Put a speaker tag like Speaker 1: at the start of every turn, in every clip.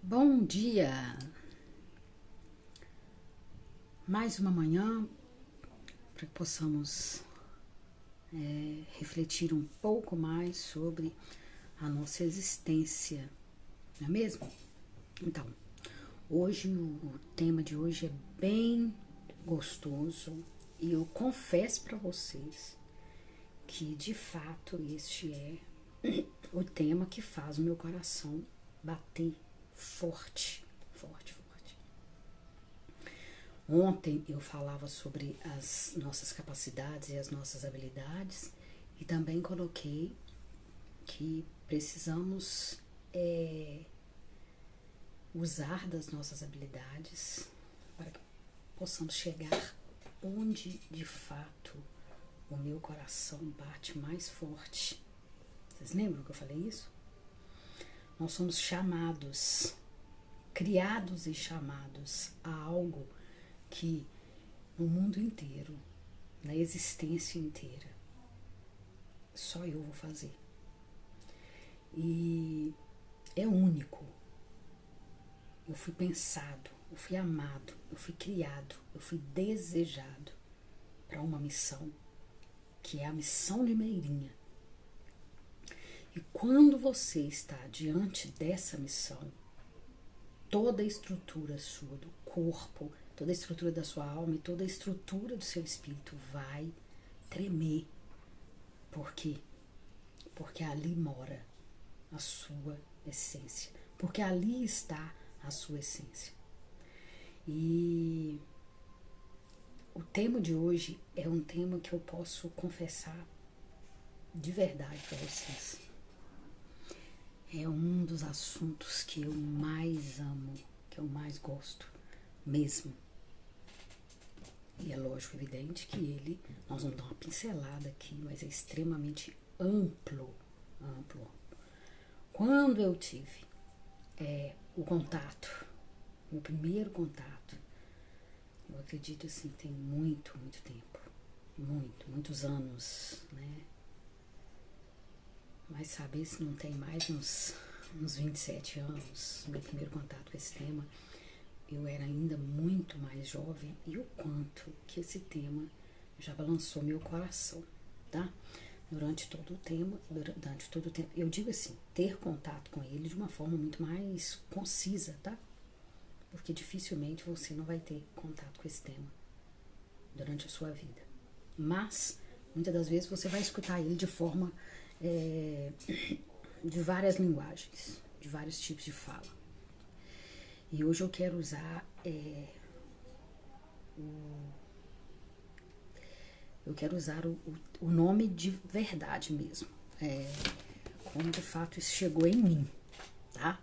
Speaker 1: Bom dia! Mais uma manhã para que possamos refletir um pouco mais sobre a nossa existência, não é mesmo? Então, hoje o tema de hoje é bem gostoso e eu confesso para vocês que de fato este é o tema que faz o meu coração bater forte, forte, forte. Ontem eu falava sobre as nossas capacidades e as nossas habilidades e também coloquei que precisamos usar das nossas habilidades para que possamos chegar onde de fato o meu coração bate mais forte. Vocês lembram que eu falei isso? Nós somos chamados, criados e chamados a algo que no mundo inteiro, na existência inteira, só eu vou fazer. E é único. Eu fui pensado, eu fui amado, eu fui criado, eu fui desejado para uma missão, que é a missão de Meirinha. E quando você está diante dessa missão, toda a estrutura sua, do corpo, toda a estrutura da sua alma e toda a estrutura do seu espírito vai tremer. Por quê? Porque ali mora a sua essência. Porque ali está a sua essência. E o tema de hoje é um tema que eu posso confessar de verdade para vocês. É um dos assuntos que eu mais amo, que eu mais gosto mesmo. E é lógico, evidente que nós vamos dar uma pincelada aqui, mas é extremamente amplo, amplo. Quando eu tive o contato, meu primeiro contato, eu acredito assim, tem muito, muito tempo, muitos anos, né? Mas saber se não tem mais uns 27 anos, meu primeiro contato com esse tema, eu era ainda muito mais jovem e o quanto que esse tema já balançou meu coração, tá? Durante todo o tempo, eu digo assim, ter contato com ele de uma forma muito mais concisa, tá? Porque dificilmente você não vai ter contato com esse tema durante a sua vida. Mas, muitas das vezes você vai escutar ele de forma de várias linguagens, de vários tipos de fala. E hoje eu quero usar o nome de verdade mesmo, como de fato isso chegou em mim, tá?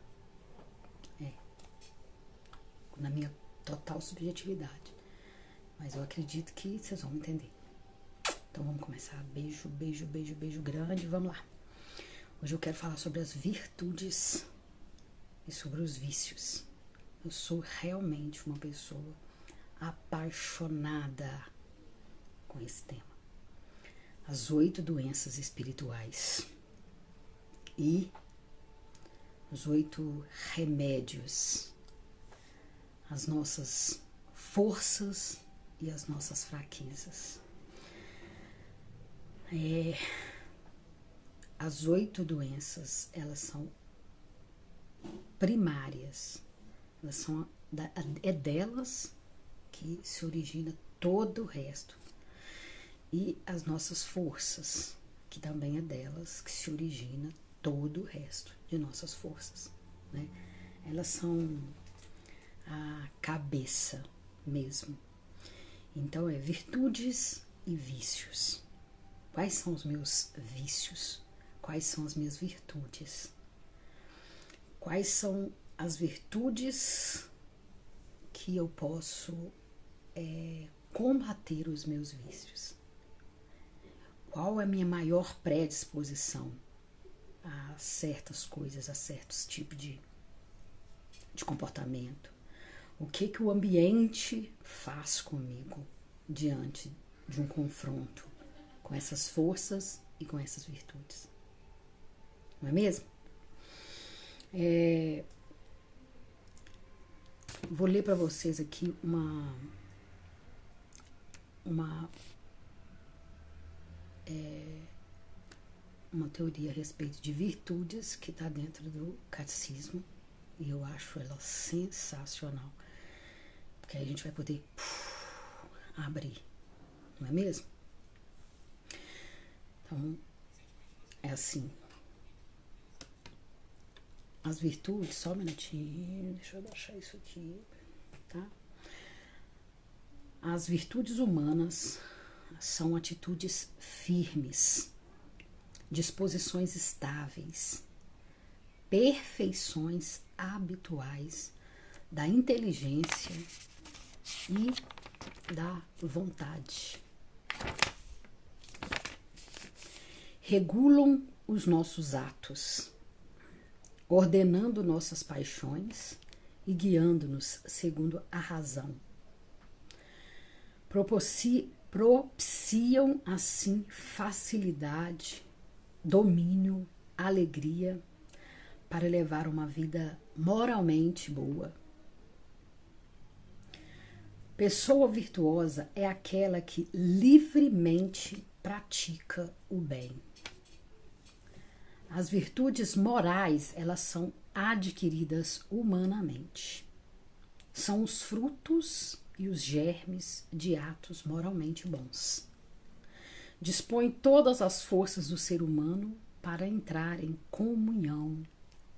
Speaker 1: Na minha total subjetividade. Mas eu acredito que vocês vão entender. Então vamos começar. Beijo, beijo, beijo, beijo grande. Vamos lá. Hoje eu quero falar sobre as virtudes e sobre os vícios. Eu sou realmente uma pessoa apaixonada com esse tema. As 8 doenças espirituais e os 8 remédios, as nossas forças e as nossas fraquezas. As 8 doenças, elas são primárias. É delas que se origina todo o resto. E as nossas forças, que também é delas que se origina todo o resto de nossas forças, né? Elas são a cabeça mesmo. Então virtudes e vícios. Quais são os meus vícios? Quais são as minhas virtudes? Quais são as virtudes que eu posso combater os meus vícios? Qual é a minha maior predisposição a certas coisas, a certos tipos de comportamento? O que o ambiente faz comigo diante de um confronto com essas forças e com essas virtudes? Não é mesmo? Vou ler para vocês aqui uma teoria a respeito de virtudes que está dentro do catecismo, e eu acho ela sensacional, porque aí a gente vai poder abrir, não é mesmo? Então, é assim. As virtudes, só um minutinho, deixa eu baixar isso aqui, tá? As virtudes humanas são atitudes firmes, disposições estáveis, perfeições habituais da inteligência e da vontade. Regulam os nossos atos, ordenando nossas paixões e guiando-nos segundo a razão. Propiciam, assim, facilidade, domínio, alegria, para levar uma vida moralmente boa. Pessoa virtuosa é aquela que livremente pratica o bem. As virtudes morais, elas são adquiridas humanamente. São os frutos e os germes de atos moralmente bons. Dispõe todas as forças do ser humano para entrar em comunhão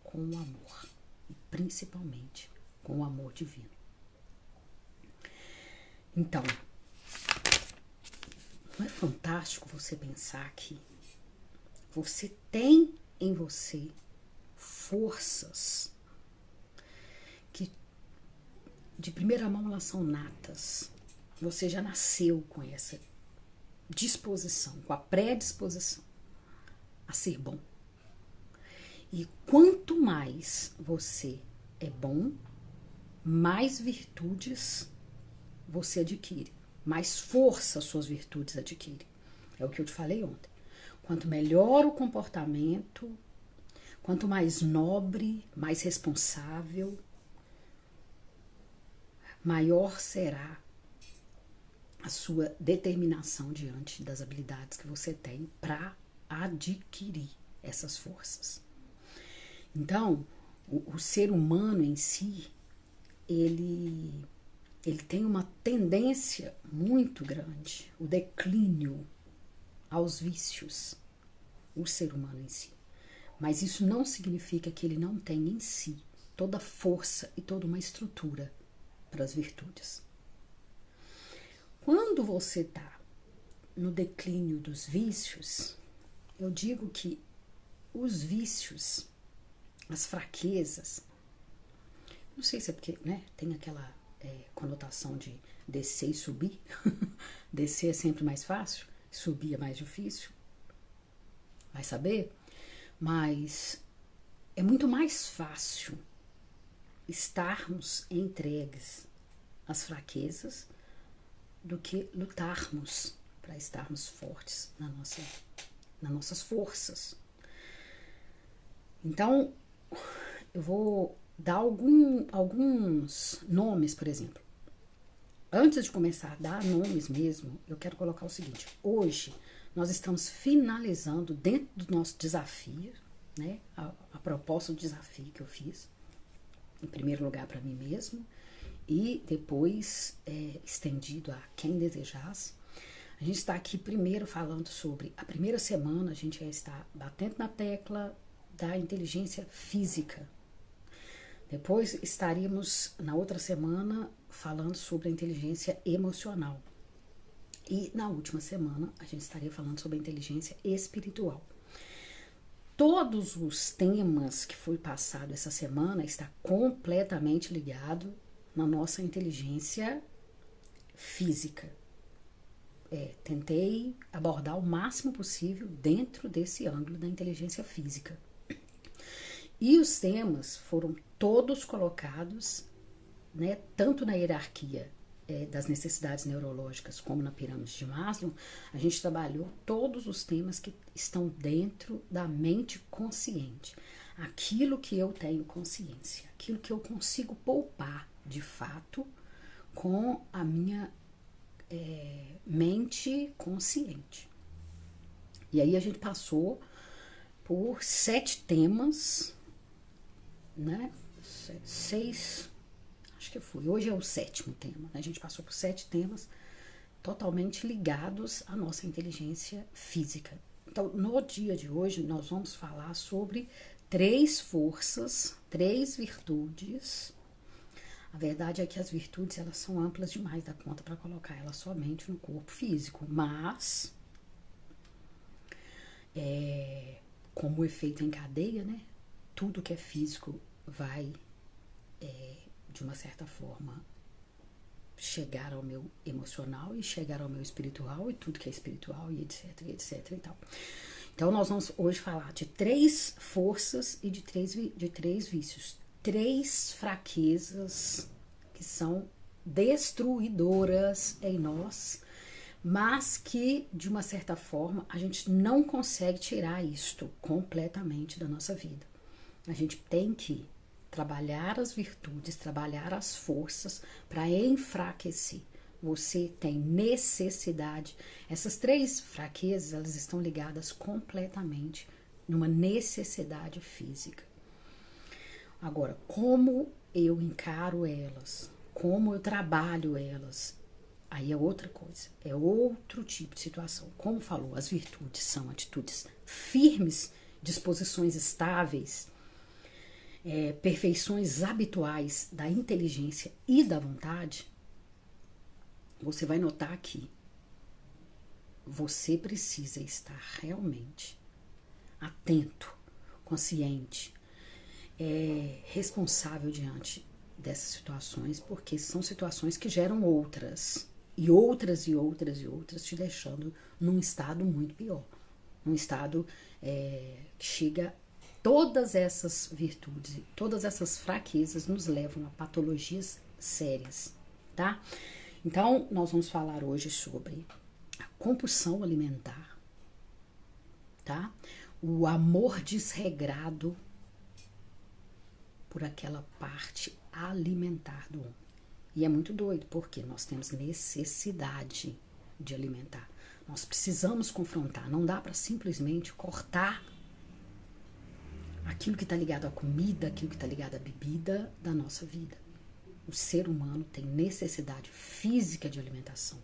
Speaker 1: com o amor, e principalmente com o amor divino. Então, não é fantástico você pensar que você tem em você forças que de primeira mão elas são natas. Você já nasceu com essa disposição, com a predisposição a ser bom. E quanto mais você é bom, mais virtudes você adquire, mais força suas virtudes adquirem. É o que eu te falei ontem. Quanto melhor o comportamento, quanto mais nobre, mais responsável, maior será a sua determinação diante das habilidades que você tem para adquirir essas forças. Então, o ser humano em si, ele tem uma tendência muito grande, o declínio aos vícios, o ser humano em si. Mas isso não significa que ele não tem em si toda a força e toda uma estrutura para as virtudes. Quando você está no declínio dos vícios, eu digo que os vícios, as fraquezas, não sei se é porque, né, tem aquela conotação de descer e subir. Descer é sempre mais fácil, subir é mais difícil, vai saber? Mas é muito mais fácil estarmos entregues às fraquezas do que lutarmos para estarmos fortes nas nossas forças. Então, eu vou dar alguns nomes, por exemplo. Antes de começar a dar nomes mesmo, eu quero colocar o seguinte. Hoje, nós estamos finalizando, dentro do nosso desafio, né, a proposta do desafio que eu fiz, em primeiro lugar para mim mesmo, e depois estendido a quem desejasse. A gente está aqui primeiro falando sobre a primeira semana, a gente já está batendo na tecla da inteligência física. Depois estaríamos na outra semana falando sobre a inteligência emocional. E na última semana a gente estaria falando sobre a inteligência espiritual. Todos os temas que foi passado essa semana está completamente ligado na nossa inteligência física. Tentei abordar o máximo possível dentro desse ângulo da inteligência física. E os temas foram todos colocados, né, tanto na hierarquia das necessidades neurológicas como na pirâmide de Maslow. A gente trabalhou todos os temas que estão dentro da mente consciente. Aquilo que eu tenho consciência, aquilo que eu consigo poupar de fato, com a minha mente consciente. E aí a gente passou por 7 temas, né? 6, acho que foi. Hoje é o 7º tema, né? A gente passou por 7 temas totalmente ligados à nossa inteligência física. Então, no dia de hoje, nós vamos falar sobre 3 forças, 3 virtudes. A verdade é que as virtudes, elas são amplas demais da conta para colocar elas somente no corpo físico, mas como o efeito em cadeia, né? Tudo que é físico vai, de uma certa forma, chegar ao meu emocional e chegar ao meu espiritual, e tudo que é espiritual, e etc, etc e tal. Então, nós vamos hoje falar de 3 forças e de 3 vícios. 3 fraquezas que são destruidoras em nós, mas que, de uma certa forma, a gente não consegue tirar isto completamente da nossa vida. A gente tem que trabalhar as virtudes, trabalhar as forças para enfraquecer. Você tem necessidade. Essas 3 fraquezas, elas estão ligadas completamente numa necessidade física. Agora, como eu encaro elas, como eu trabalho elas, aí é outra coisa, é outro tipo de situação. Como falou, as virtudes são atitudes firmes, disposições estáveis, perfeições habituais da inteligência e da vontade. Você vai notar que você precisa estar realmente atento, consciente, responsável diante dessas situações, porque são situações que geram outras, e outras, e outras, e outras, te deixando num estado muito pior. Num estado que chega. Todas essas virtudes, todas essas fraquezas nos levam a patologias sérias, tá? Então, nós vamos falar hoje sobre a compulsão alimentar, tá? O amor desregrado por aquela parte alimentar do homem. E é muito doido, porque nós temos necessidade de alimentar. Nós precisamos confrontar, não dá para simplesmente cortar aquilo que está ligado à comida, aquilo que está ligado à bebida da nossa vida. O ser humano tem necessidade física de alimentação,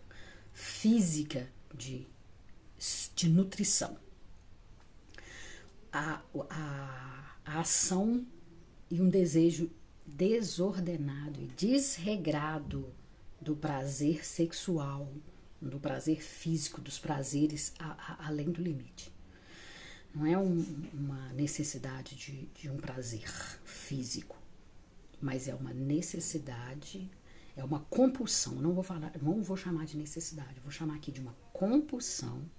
Speaker 1: física de nutrição. A ação e um desejo desordenado e desregrado do prazer sexual, do prazer físico, dos prazeres além do limite. Não é uma necessidade de um prazer físico, mas é uma necessidade, é uma compulsão. Não vou chamar de necessidade, vou chamar aqui de uma compulsão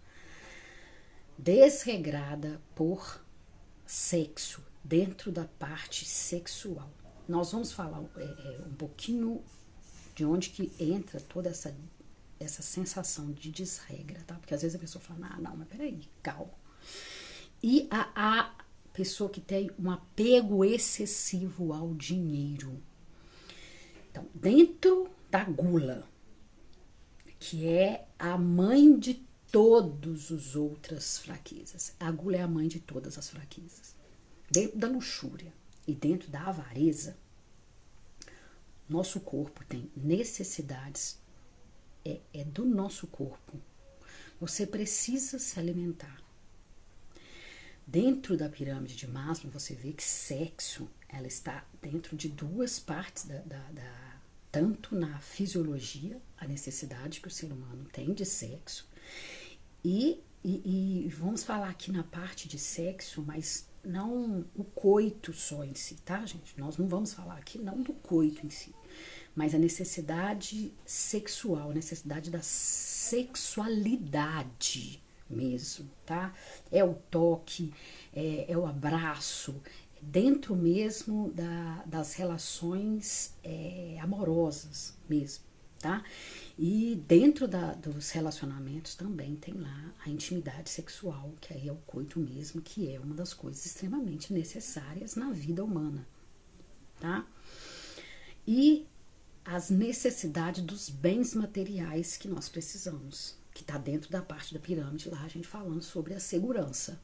Speaker 1: desregrada por sexo, dentro da parte sexual. Nós vamos falar um pouquinho de onde que entra toda essa sensação de desregra, tá? Porque às vezes a pessoa fala, não, mas peraí, calma. E a pessoa que tem um apego excessivo ao dinheiro. Então, dentro da gula, que é a mãe de todas as outras fraquezas. A gula é a mãe de todas as fraquezas. Dentro da luxúria e dentro da avareza, nosso corpo tem necessidades, é do nosso corpo. Você precisa se alimentar. Dentro da pirâmide de Maslow, você vê que sexo, ela está dentro de 2 partes, tanto na fisiologia, a necessidade que o ser humano tem de sexo, e vamos falar aqui na parte de sexo, mas não o coito só em si, tá, gente? Nós não vamos falar aqui não do coito em si, mas a necessidade sexual, a necessidade da sexualidade mesmo, tá? É o toque, é o abraço, dentro mesmo das relações amorosas mesmo, tá? E dentro dos relacionamentos também tem lá a intimidade sexual, que aí é o coito mesmo, que é uma das coisas extremamente necessárias na vida humana, tá? E as necessidades dos bens materiais que nós precisamos, que está dentro da parte da pirâmide lá, a gente falando sobre a segurança,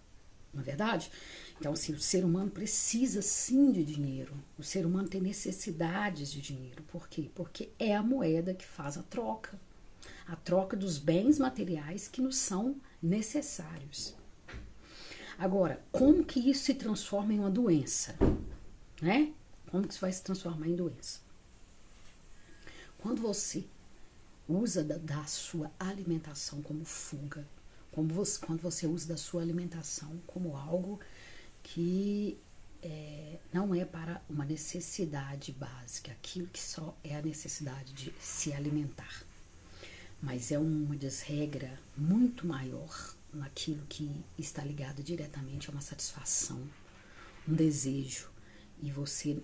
Speaker 1: não é verdade? Então, assim, o ser humano precisa sim de dinheiro, o ser humano tem necessidades de dinheiro, por quê? Porque é a moeda que faz a troca dos bens materiais que nos são necessários. Agora, como que isso se transforma em uma doença, né? Como que isso vai se transformar em doença? Quando você usa da sua alimentação como fuga, quando você usa da sua alimentação como algo que não é para uma necessidade básica, aquilo que só é a necessidade de se alimentar, mas é uma desregra muito maior naquilo que está ligado diretamente a uma satisfação, um desejo, e você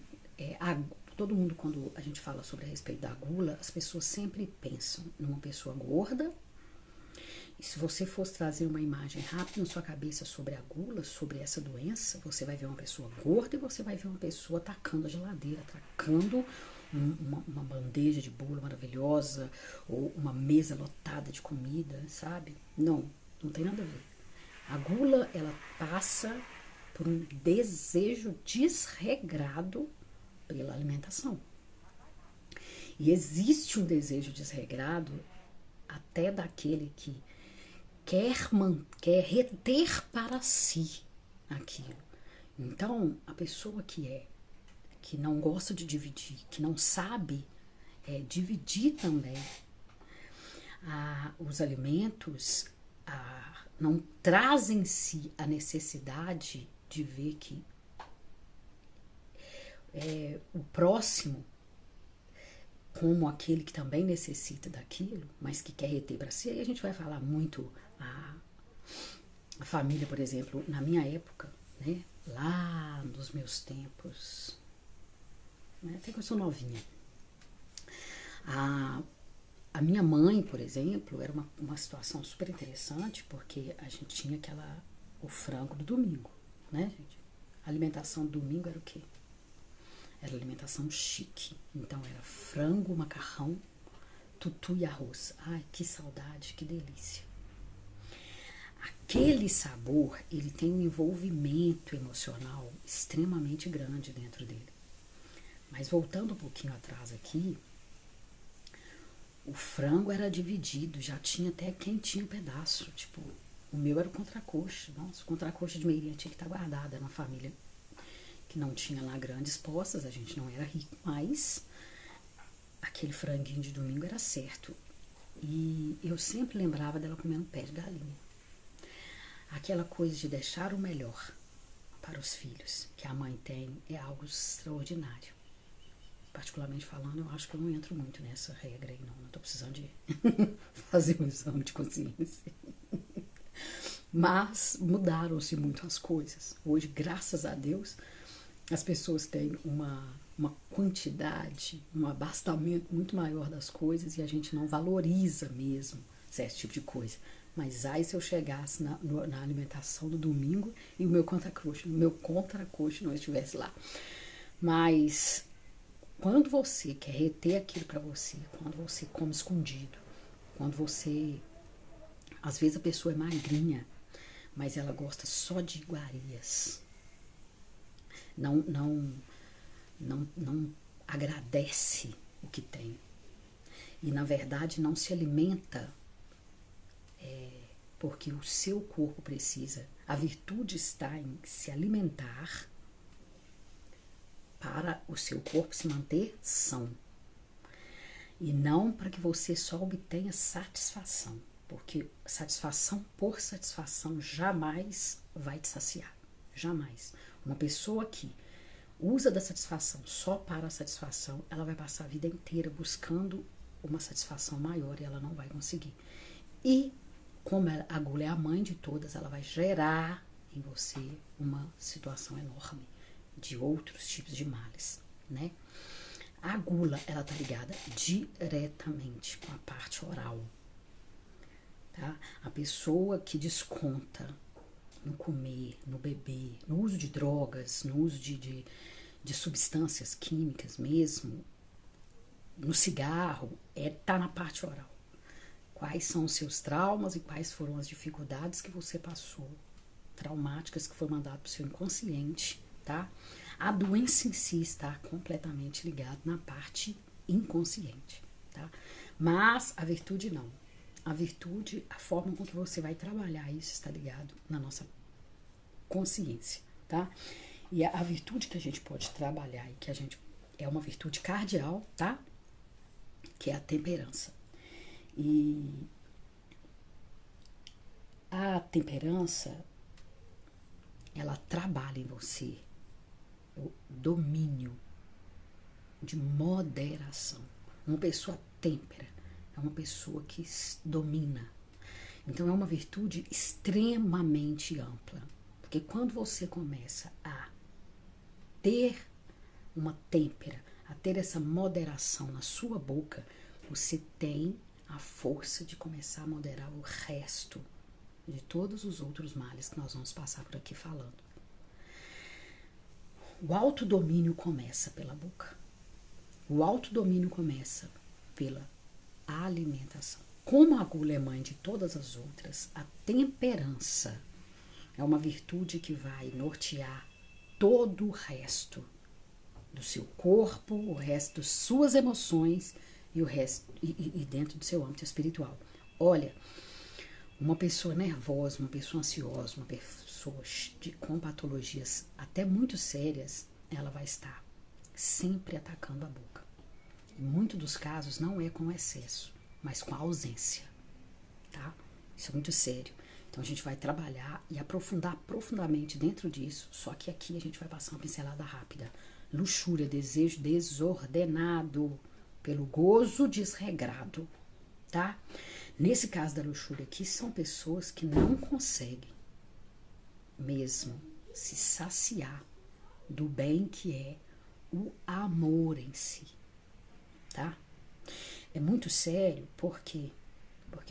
Speaker 1: todo mundo, quando a gente fala sobre a respeito da gula, as pessoas sempre pensam numa pessoa gorda. E se você fosse trazer uma imagem rápida na sua cabeça sobre a gula, sobre essa doença, você vai ver uma pessoa gorda e você vai ver uma pessoa atacando a geladeira, atacando uma bandeja de bolo maravilhosa ou uma mesa lotada de comida, sabe? Não tem nada a ver. A gula, ela passa por um desejo desregrado pela alimentação. E existe um desejo desregrado até daquele que quer reter para si aquilo. Então, a pessoa que não gosta de dividir, que não sabe dividir também os alimentos, não traz em si a necessidade de ver que o próximo como aquele que também necessita daquilo, mas que quer reter para si. Aí a gente vai falar muito a família, por exemplo, na minha época, né, lá nos meus tempos, né, até que eu sou novinha. A minha mãe, por exemplo, era uma situação super interessante, porque a gente tinha o frango do domingo, né, gente? A alimentação do domingo era o quê? Era alimentação chique. Então era frango, macarrão, tutu e arroz. Ai, que saudade, que delícia. Aquele sabor, ele tem um envolvimento emocional extremamente grande dentro dele. Mas voltando um pouquinho atrás aqui, o frango era dividido, já tinha até quem tinha um pedaço. Tipo, o meu era o contracoxa. Nossa, o contracoxa de meirinha tinha que estar guardada na família que não tinha lá grandes postas, a gente não era rico, mas aquele franguinho de domingo era certo. E eu sempre lembrava dela comendo pé de galinha. Aquela coisa de deixar o melhor para os filhos que a mãe tem é algo extraordinário. Particularmente falando, eu acho que eu não entro muito nessa regra aí, não tô precisando de fazer um exame de consciência. Mas mudaram-se muito as coisas. Hoje, graças a Deus, as pessoas têm uma quantidade, um abastamento muito maior das coisas e a gente não valoriza mesmo certo tipo de coisa. Mas aí se eu chegasse na alimentação do domingo e o meu contracoxa não estivesse lá. Mas quando você quer reter aquilo para você, quando você come escondido, quando você... Às vezes a pessoa é magrinha, mas ela gosta só de iguarias. Não agradece o que tem. E, na verdade, não se alimenta porque o seu corpo precisa. A virtude está em se alimentar para o seu corpo se manter são. E não para que você só obtenha satisfação. Porque satisfação por satisfação jamais vai te saciar. Jamais. Uma pessoa que usa da satisfação só para a satisfação, ela vai passar a vida inteira buscando uma satisfação maior e ela não vai conseguir. E como a gula é a mãe de todas, ela vai gerar em você uma situação enorme de outros tipos de males, né? A gula, ela tá ligada diretamente com a parte oral, tá? A pessoa que desconta no comer, no beber, no uso de drogas, no uso de substâncias químicas mesmo, no cigarro, tá na parte oral. Quais são os seus traumas e quais foram as dificuldades que você passou, traumáticas que foram mandadas para o seu inconsciente, tá? A doença em si está completamente ligada na parte inconsciente, tá? Mas a virtude não. A virtude, a forma com que você vai trabalhar isso está ligado na nossa consciência, tá? E a virtude que a gente pode trabalhar e que a gente é uma virtude cardial, tá? Que é a temperança. E a temperança, ela trabalha em você o domínio de moderação. Uma pessoa têmpera é uma pessoa que domina. Então é uma virtude extremamente ampla. Porque quando você começa a ter uma têmpera, a ter essa moderação na sua boca, você tem a força de começar a moderar o resto de todos os outros males que nós vamos passar por aqui falando. O autodomínio começa pela boca. O autodomínio começa pela alimentação. Como a gula é mãe de todas as outras, a temperança é uma virtude que vai nortear todo o resto do seu corpo, o resto das suas emoções e o resto e dentro do seu âmbito espiritual. Olha, uma pessoa nervosa, uma pessoa ansiosa, uma pessoa com patologias até muito sérias, ela vai estar sempre atacando a boca. Em muitos dos casos não é com excesso, mas com a ausência, tá? Isso é muito sério. Então a gente vai trabalhar e aprofundar profundamente dentro disso, só que aqui a gente vai passar uma pincelada rápida. Luxúria, desejo desordenado pelo gozo desregrado, tá? Nesse caso da luxúria aqui, são pessoas que não conseguem mesmo se saciar do bem que é o amor em si, tá? É muito sério porque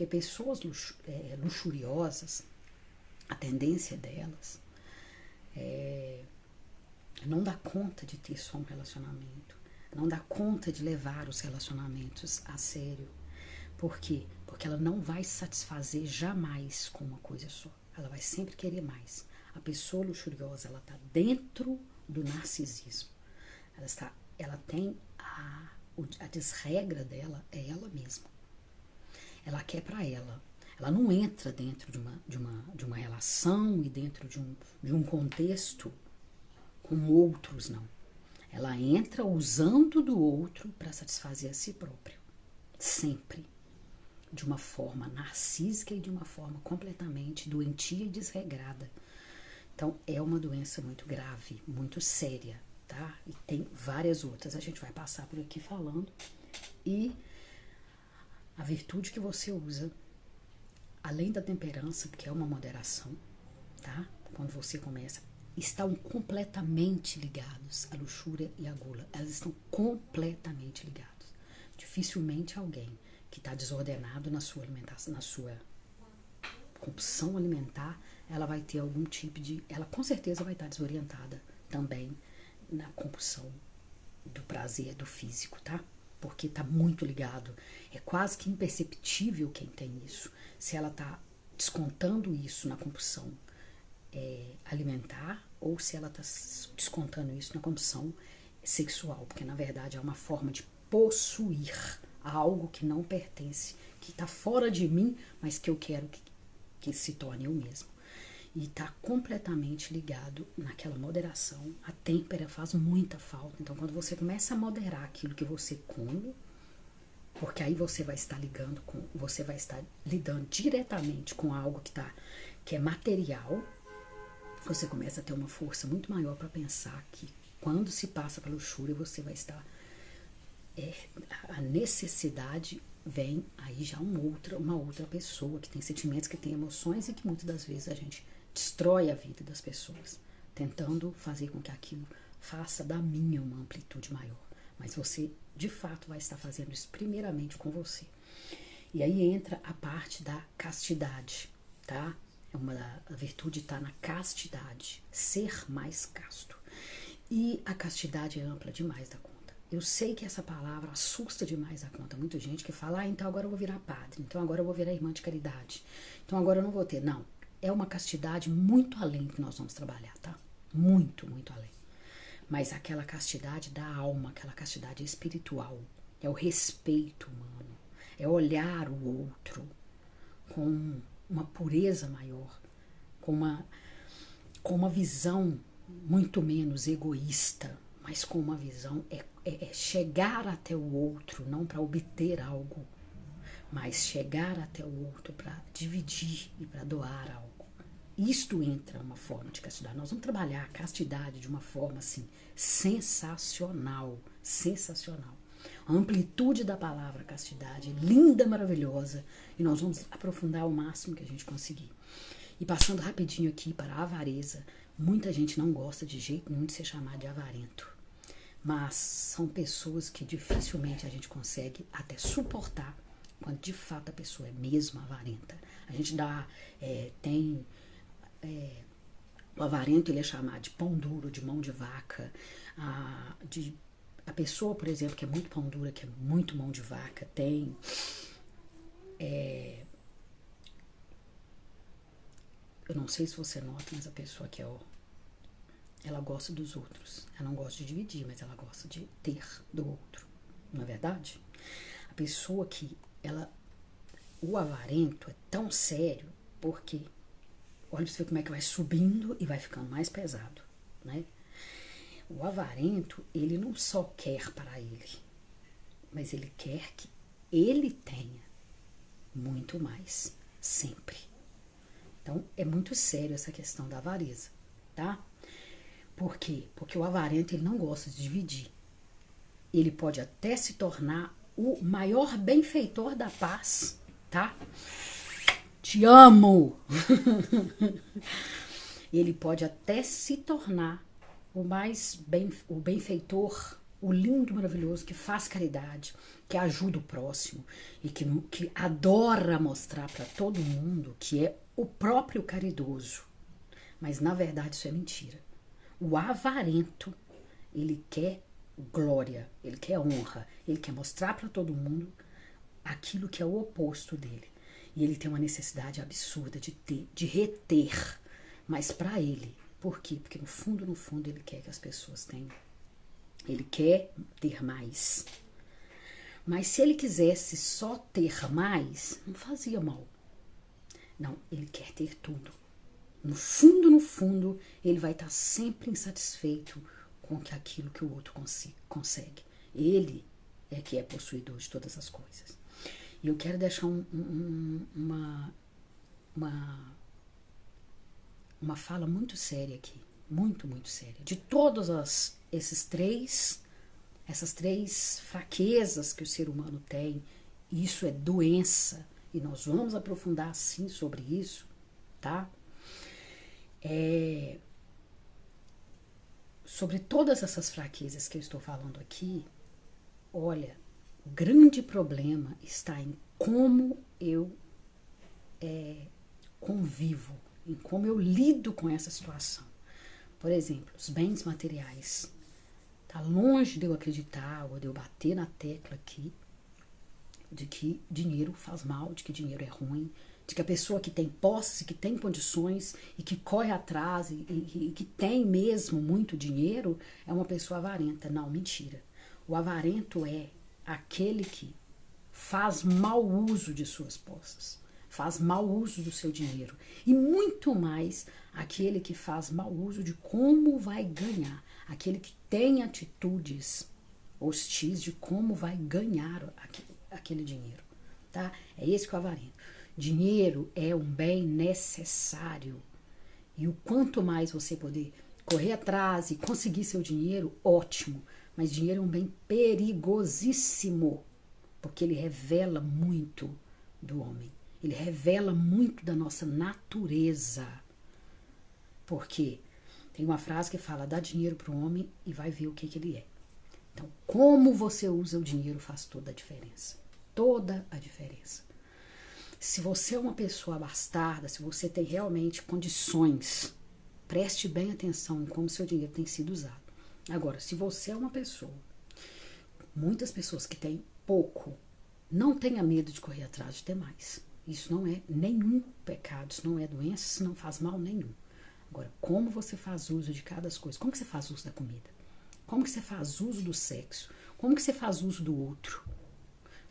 Speaker 1: pessoas luxuriosas, a tendência delas é não dar conta de ter só um relacionamento, não dar conta de levar os relacionamentos a sério. Por quê? Porque ela não vai satisfazer jamais com uma coisa só. Ela vai sempre querer mais. A pessoa luxuriosa, ela está dentro do narcisismo. Ela tem a desregra dela é ela mesma. Ela quer para ela. Ela não entra dentro de uma relação e dentro de um contexto com outros, não. Ela entra usando do outro para satisfazer a si próprio. Sempre. De uma forma narcísica e de uma forma completamente doentia e desregrada. Então, é uma doença muito grave, muito séria, tá? E tem várias outras. A gente vai passar por aqui falando. E a virtude que você usa, além da temperança, que é uma moderação, tá? Quando você começa, estão completamente ligados, a luxúria e a gula. Elas estão completamente ligadas. Dificilmente alguém que está desordenado na sua alimentação, na sua compulsão alimentar, ela vai ter algum tipo de... Ela com certeza vai estar desorientada também na compulsão do prazer do físico, tá? Porque está muito ligado. É quase que imperceptível quem tem isso. Se ela está descontando isso na compulsão alimentar ou se ela está descontando isso na compulsão sexual. Porque, na verdade, é uma forma de possuir algo que não pertence, que está fora de mim, mas que eu quero que se torne eu mesmo. E está completamente ligado naquela moderação. A têmpera faz muita falta. Então, quando você começa a moderar aquilo que você come, porque aí você vai estar você vai estar lidando diretamente com algo que é material, você começa a ter uma força muito maior para pensar que quando se passa para a luxúria, você vai estar... a necessidade vem aí já uma outra pessoa que tem sentimentos, que tem emoções e que muitas das vezes a gente destrói a vida das pessoas, tentando fazer com que aquilo faça da minha uma amplitude maior. Mas você, de fato, vai estar fazendo isso primeiramente com você. E aí entra a parte da castidade, tá? A virtude está na castidade, ser mais casto. E a castidade é ampla demais da conta. Eu sei que essa palavra assusta demais a conta. Muita gente que fala, então agora eu vou virar padre, então agora eu vou virar irmã de caridade, então agora eu não vou ter. Não, é uma castidade muito além que nós vamos trabalhar, tá? Muito, muito além. Mas aquela castidade da alma, aquela castidade espiritual, é o respeito humano, é olhar o outro com uma pureza maior, com uma visão muito menos egoísta, mas com uma visão é chegar até o outro, não para obter algo, mas chegar até o outro para dividir e para doar algo. Isto entra uma forma de castidade. Nós vamos trabalhar a castidade de uma forma assim sensacional, sensacional. A amplitude da palavra castidade é linda, maravilhosa, e nós vamos aprofundar o máximo que a gente conseguir. E passando rapidinho aqui para a avareza, muita gente não gosta de jeito nenhum de ser chamado de avarento, mas são pessoas que dificilmente a gente consegue até suportar quando de fato a pessoa é mesmo avarenta. A gente o avarento ele é chamado de pão duro, de mão de vaca, a pessoa, por exemplo, que é muito pão dura, que é muito mão de vaca, tem eu não sei se você nota, mas a pessoa que ela gosta dos outros, ela não gosta de dividir, mas ela gosta de ter do outro, não é verdade? A pessoa que o avarento é tão sério porque olha pra você ver como é que vai subindo e vai ficando mais pesado, né? O avarento, ele não só quer para ele, mas ele quer que ele tenha muito mais, sempre. Então, é muito sério essa questão da avareza, tá? Por quê? Porque o avarento, ele não gosta de dividir. Ele pode até se tornar o maior benfeitor da paz, tá? Te amo! Ele pode até se tornar o benfeitor, o lindo, maravilhoso, que faz caridade, que ajuda o próximo e que adora mostrar para todo mundo que é o próprio caridoso. Mas na verdade isso é mentira. O avarento, ele quer glória, ele quer honra, ele quer mostrar para todo mundo aquilo que é o oposto dele. E ele tem uma necessidade absurda de reter, mas para ele. Por quê? Porque no fundo, ele quer que as pessoas tenham. Ele quer ter mais. Mas se ele quisesse só ter mais, não fazia mal. Não, ele quer ter tudo. No fundo, ele vai estar sempre insatisfeito com aquilo que o outro consegue. Ele é que é possuidor de todas as coisas. E eu quero deixar uma fala muito séria aqui, muito, muito séria. De todas essas três fraquezas que o ser humano tem, isso é doença, e nós vamos aprofundar sim sobre isso, tá? Sobre todas essas fraquezas que eu estou falando aqui, olha, o grande problema está em como eu convivo, em como eu lido com essa situação. Por exemplo, os bens materiais. Está longe de eu acreditar ou de eu bater na tecla aqui de que dinheiro faz mal, de que dinheiro é ruim, de que a pessoa que tem posses, que tem condições e que corre atrás e que tem mesmo muito dinheiro é uma pessoa avarenta. Não, mentira. O avarento é aquele que faz mau uso de suas posses, faz mau uso do seu dinheiro, e muito mais aquele que faz mau uso de como vai ganhar, aquele que tem atitudes hostis de como vai ganhar aquele dinheiro, tá? É esse que é o avarento. Dinheiro é um bem necessário, e o quanto mais você poder correr atrás e conseguir seu dinheiro, ótimo, mas dinheiro é um bem perigosíssimo, porque ele revela muito do homem. Ele revela muito da nossa natureza. Porque tem uma frase que fala, dá dinheiro para o homem e vai ver o que ele é. Então, como você usa o dinheiro faz toda a diferença. Toda a diferença. Se você é uma pessoa abastarda, se você tem realmente condições, preste bem atenção em como seu dinheiro tem sido usado. Agora, se você é uma pessoa Muitas pessoas que têm pouco, não tenha medo de correr atrás de ter mais. Isso não é nenhum pecado, isso não é doença, isso não faz mal nenhum. Agora, como você faz uso de cada coisa? Como que você faz uso da comida? Como que você faz uso do sexo? Como que você faz uso do outro?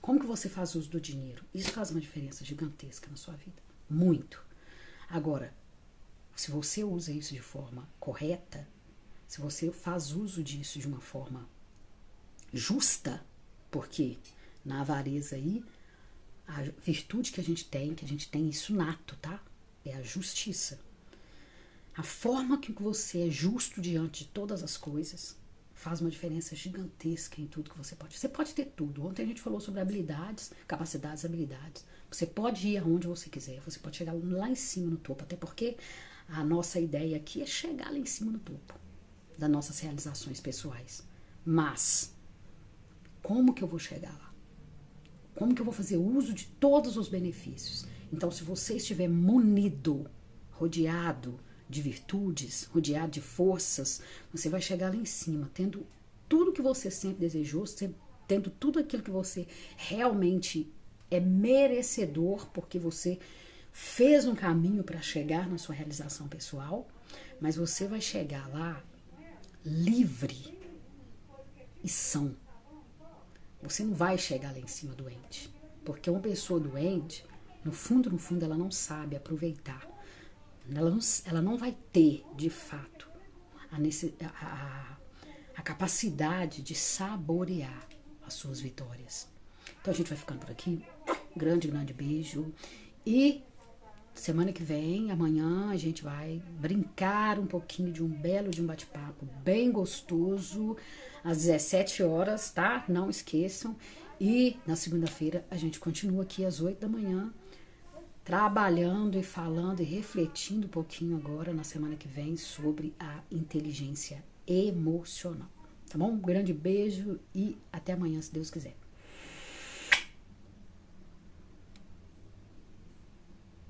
Speaker 1: Como que você faz uso do dinheiro? Isso faz uma diferença gigantesca na sua vida. Muito. Agora, se você usa isso de forma correta, se você faz uso disso de uma forma justa, porque na avareza aí, a virtude que a gente tem isso nato, tá? É a justiça. A forma que você é justo diante de todas as coisas faz uma diferença gigantesca em tudo que você pode. Você pode ter tudo. Ontem a gente falou sobre habilidades, capacidades, habilidades. Você pode ir aonde você quiser, você pode chegar lá em cima no topo, até porque a nossa ideia aqui é chegar lá em cima no topo das nossas realizações pessoais. Mas como que eu vou chegar lá? Como que eu vou fazer uso de todos os benefícios? Então, se você estiver munido, rodeado de virtudes, rodeado de forças, você vai chegar lá em cima, tendo tudo que você sempre desejou, tendo tudo aquilo que você realmente é merecedor, porque você fez um caminho para chegar na sua realização pessoal, mas você vai chegar lá livre e são. Você não vai chegar lá em cima doente, porque uma pessoa doente, no fundo, ela não sabe aproveitar. Ela não vai ter, de fato, a capacidade de saborear as suas vitórias. Então a gente vai ficando por aqui. Grande beijo. E semana que vem, amanhã, a gente vai brincar um pouquinho de um bate-papo bem gostoso, às 17 horas, tá? Não esqueçam. E na segunda-feira a gente continua aqui às 8 da manhã, trabalhando e falando e refletindo um pouquinho agora na semana que vem sobre a inteligência emocional. Tá bom? Um grande beijo e até amanhã, se Deus quiser.